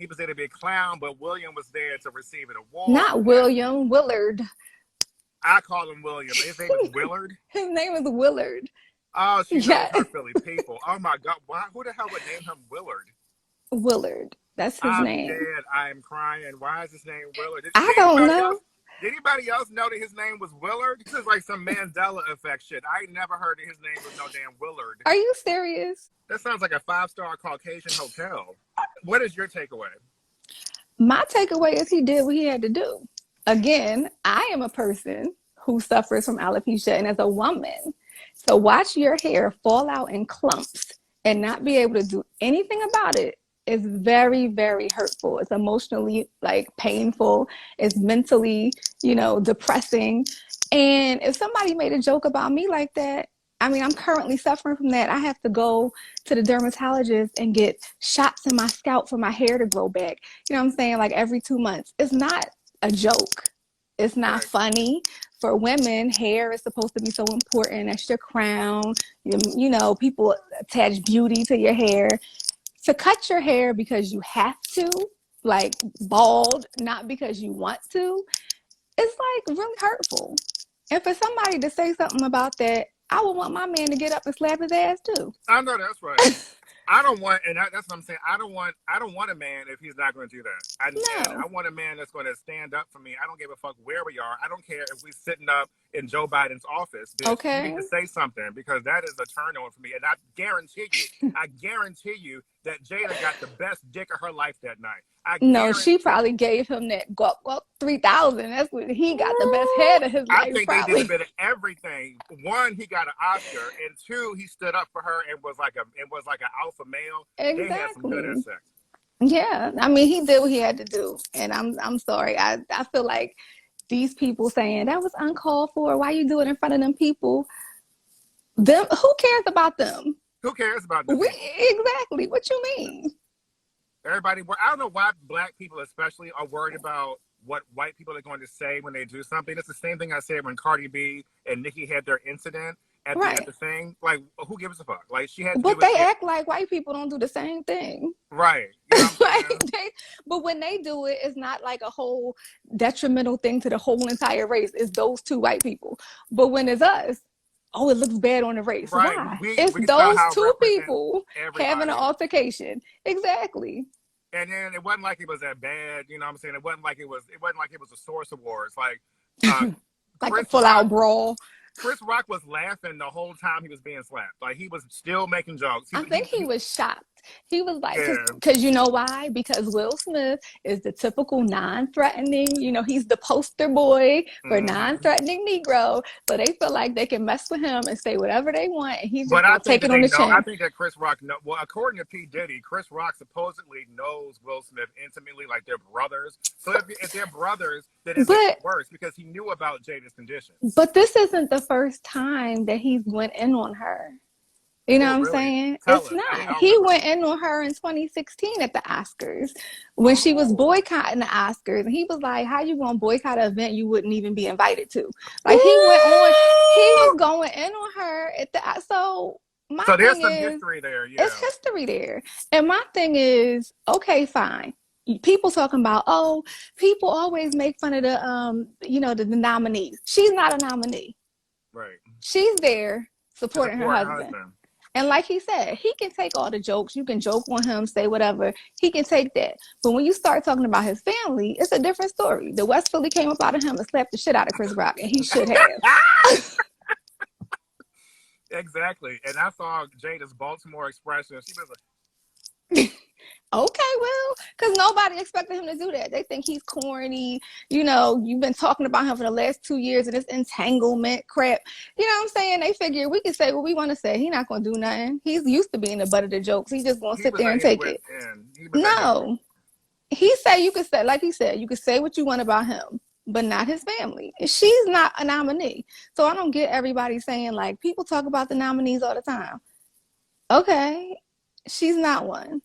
He was there to be a clown, but William was there to receive an award. Not William, Willard. I call him William. His name is Willard. His name is Willard. Oh, she knows Yeah. her Philly people. Oh my God. Why? Who the hell would name him Willard? Willard. That's his I'm name. dead. I am crying. Why is his name Willard? I don't know. Did anybody else know that his name was Willard? This is like some Mandela effect shit. I never heard that his name was no damn Willard. Are you serious? That sounds like a 5-star Caucasian hotel. What is your takeaway? My takeaway is he did what he had to do. Again, I am a person who suffers from alopecia, and as a woman, to watch your hair fall out in clumps and not be able to do anything about it is very, very hurtful. It's emotionally like painful. It's mentally, depressing. And if somebody made a joke about me like that, I mean, I'm currently suffering from that. I have to go to the dermatologist and get shots in my scalp for my hair to grow back. You know what I'm saying? Like every 2 months. It's not a joke. It's not funny. For women, hair is supposed to be so important. That's your crown. People attach beauty to your hair. To cut your hair because you have to, like bald, not because you want to, it's like really hurtful. And for somebody to say something about that, I would want my man to get up and slap his ass too. I know that's right. I don't want, and that's what I'm saying. I don't want a man if he's not going to do that. I want a man that's going to stand up for me. I don't give a fuck where we are. I don't care if we're sitting up in Joe Biden's office. Okay. You need to say something because that is a turn on for me. And I guarantee you that Jada got the best dick of her life that night. No, she probably gave him that guap 3,000. That's what he got the best head of his life. I think probably. They did a bit of everything. One, he got an Oscar, and two, he stood up for her and was like an alpha male. Exactly. They had some good sex. Yeah, I mean, he did what he had to do, and I'm sorry. I feel like these people saying that was uncalled for. Why you do it in front of them people? Them, who cares about them? Who cares about them? Exactly. What you mean? Everybody, I don't know why black people especially are worried about what white people are going to say when they do something. It's the same thing I said when Cardi B and Nicki had their incident at the thing. Like, who gives a fuck? Like, she had to But they act like white people don't do the same thing. Right. You know but when they do it, it's not like a whole detrimental thing to the whole entire race. It's those two white people. But when it's us, it looks bad on the race. Right. Why? We those two people everybody. having an altercation. Exactly. And then it wasn't like it was that bad. You know what I'm saying? It wasn't like it was a Source Awards. Like, like a full-out brawl. Chris Rock was laughing the whole time he was being slapped. Like, he was still making jokes. I think he was shocked. He was like, because you know why? Because Will Smith is the typical non-threatening, he's the poster boy for non-threatening Negro. So they feel like they can mess with him and say whatever they want. And he's just take it on the chin. I think that Chris Rock, according to P. Diddy, Chris Rock supposedly knows Will Smith intimately, like they're brothers. So if they're brothers, then it's worse because he knew about Jada's condition. But this isn't the first time that he's went in on her. You know what I'm saying? It's not. He went in on her in 2016 at the Oscars when she was boycotting the Oscars. And he was like, how you going to boycott an event you wouldn't even be invited to? Like, he was going in on her at the, so there's some history there. Yeah. It's history there. And my thing is, okay, fine. People talking about, people always make fun of the nominees. She's not a nominee. Right. She's there supporting her husband. And like he said, he can take all the jokes. You can joke on him, say whatever. He can take that. But when you start talking about his family, it's a different story. The West Philly came up out of him and slapped the shit out of Chris Rock, and he should have. Exactly. And I saw Jada's Baltimore expression. She was like, okay, well, because nobody expected him to do that. They think he's corny. You've been talking about him for the last 2 years and this entanglement crap. You know what I'm saying? They figure we can say what we want to say. He's not going to do nothing. He's used to being the butt of the jokes. He's just going to sit there and take it. No. He said you could say, like he said, you could say what you want about him, but not his family. She's not a nominee. So I don't get everybody saying, like, people talk about the nominees all the time. Okay. She's not one.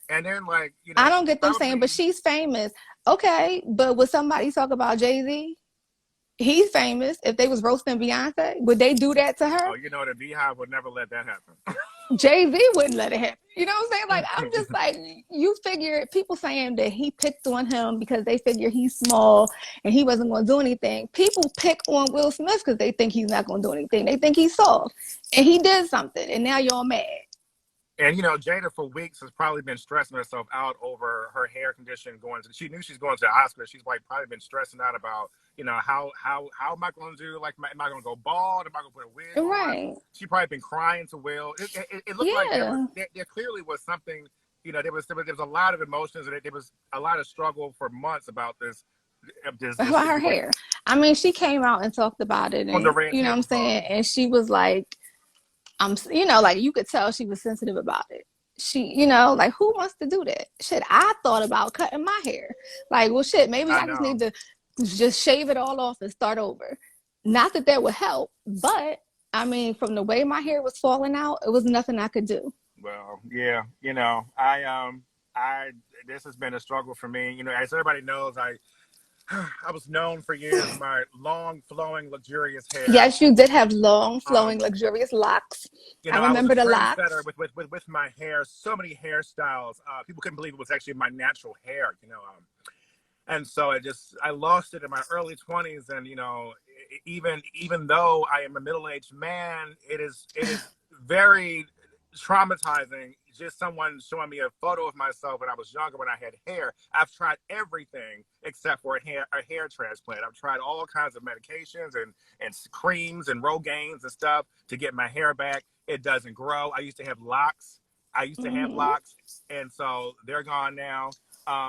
And then, like, I don't get them saying, but she's famous. Okay, but would somebody talk about Jay-Z? He's famous. If they was roasting Beyonce, would they do that to her? Oh, the Beehive would never let that happen. Jay-Z wouldn't let it happen. You know what I'm saying? Like, I'm just like, you figure people saying that he picked on him because they figure he's small and he wasn't going to do anything. People pick on Will Smith because they think he's not going to do anything. They think he's soft. And he did something, and now y'all mad. And you know, Jada for weeks has probably been stressing herself out over her hair condition. She knew she's going to the Oscars. She's like probably been stressing out about, you know, how am I going to do? Like, am I going to go bald? Am I going to put a wig on? Right. She probably been crying to Will. It looked like there clearly was something. You know, there was a lot of emotions, and there was a lot of struggle for months about this. About her hair. I mean, she came out and talked about it, and on the Red you know what I'm saying. And she was like, you know, like you could tell she was sensitive about it. She, you know, like who wants to do that? Shit, I thought about cutting my hair. Like, well, shit, maybe I just need to just shave it all off and start over. Not that that would help, but I mean, from the way my hair was falling out, it was nothing I could do. Well, yeah, you know, this has been a struggle for me. You know, as everybody knows, I was known for years for my long, flowing, luxurious hair. Yes, you did have long, flowing, luxurious locks. You know, I remember the locks. With my hair, so many hairstyles. People couldn't believe it was actually my natural hair. You know, and so I lost it in my early 20s, and you know, even though I am a middle-aged man, it is very traumatizing. Just someone showing me a photo of myself when I was younger, when I had hair. I've tried everything except for a hair transplant. I've tried all kinds of medications and creams and Rogaines and stuff to get my hair back. It doesn't grow. I used to have locks. And so they're gone now.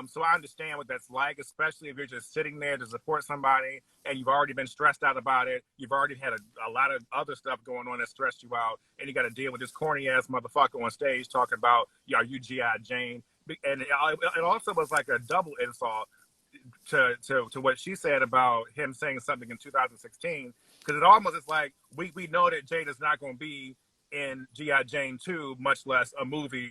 So I understand what that's like, especially if you're just sitting there to support somebody and you've already been stressed out about it. You've already had a lot of other stuff going on that stressed you out, and you got to deal with this corny ass motherfucker on stage talking about, are you G.I. Jane? And it also was like a double insult to what she said about him saying something in 2016, because it almost is like we know that Jada's not going to be in G.I. Jane 2, much less a movie